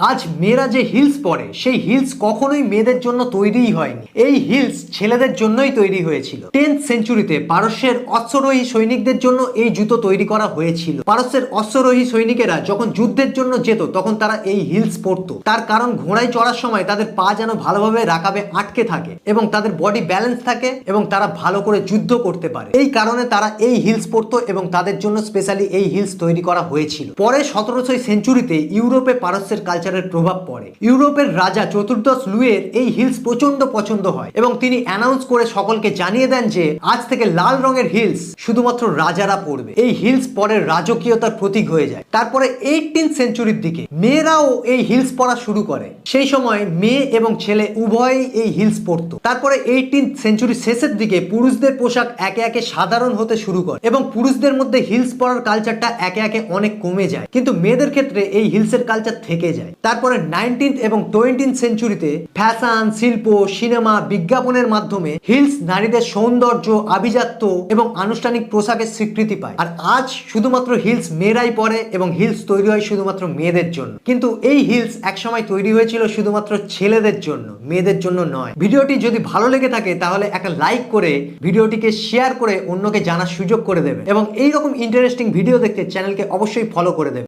আজ মেয়েরা যে হিলস পরে সেই হিলস কখনোই মেয়েদের জন্য তৈরিই হয়নি। এই হিলস ছেলেদের জন্যই তৈরি হয়েছিল। 10th সেঞ্চুরিতে পারস্যের অশ্বরোহী সৈনিকদের জন্য এই জুতো তৈরি করা হয়েছিল। পারস্যের অশ্বরোহী সৈনিকেরা যখন যুদ্ধের জন্য যেত তখন তারা এই হিলস পরতো। তার কারণ ঘোড়ায় চড়ার সময় তাদের পা যেন ভালোভাবে রাকাবে আটকে থাকে এবং তাদের বডি ব্যালেন্স থাকে এবং তারা ভালো করে যুদ্ধ করতে পারে। এই কারণে তারা এই হিলস পরতো এবং তাদের জন্য স্পেশালি এই হিলস তৈরি করা হয়েছিল। পরে 17শ সেঞ্চুরিতে ইউরোপে পারস্যের কালচারের প্রভাব পড়ে। ইউরোপের রাজা চতুর্দশ লুইয়ের এই হিলস প্রচন্ড পছন্দ হয় এবং তিনি অ্যানাউন্স করে সকলকে জানিয়ে দেন যে আজ থেকে লাল রঙের হিলস শুধুমাত্র রাজারা পরবে। এই হিলস পরে রাজকীয়তার প্রতীক হয়ে যায়। তারপরে 18th সেঞ্চুরির দিকে মেয়েরাও এই হিলস পরা শুরু করে। সেই সময় মেয়ে এবং ছেলে উভয়ই এই হিলস পরতো। তারপরে 18th সেঞ্চুরির শেষের দিকে পুরুষদের পোশাক একে একে সাধারণ হতে শুরু করে এবং পুরুষদের মধ্যে হিলস পরার কালচারটা একে একে অনেক কমে যায়, কিন্তু মেয়েদের ক্ষেত্রে এই হিলসের কালচার থেকে যায়। তারপরে 19th এবং 20th সেঞ্চুরিতে ফ্যাশন, শিল্প, সিনেমা, বিজ্ঞাপনের মাধ্যমে হিলস নারীদের সৌন্দর্য, আভিজাত্য এবং আনুষ্ঠানিক পোশাকের স্বীকৃতি পায়। আর আজ শুধুমাত্র হিলস মেয়েরাই পরে এবং হিলস তৈরি হয় শুধুমাত্র মেয়েদের জন্য। কিন্তু এই হিলস একসময় তৈরি হয়েছিল শুধুমাত্র ছেলেদের জন্য, মেয়েদের জন্য নয়। ভিডিওটি যদি ভালো লেগে থাকে তাহলে একটা লাইক করে ভিডিওটিকে শেয়ার করে অন্যকে জানার সুযোগ করে দেবে এবং এইরকম ইন্টারেস্টিং ভিডিও দেখতে চ্যানেলকে অবশ্যই ফলো করে দেবে।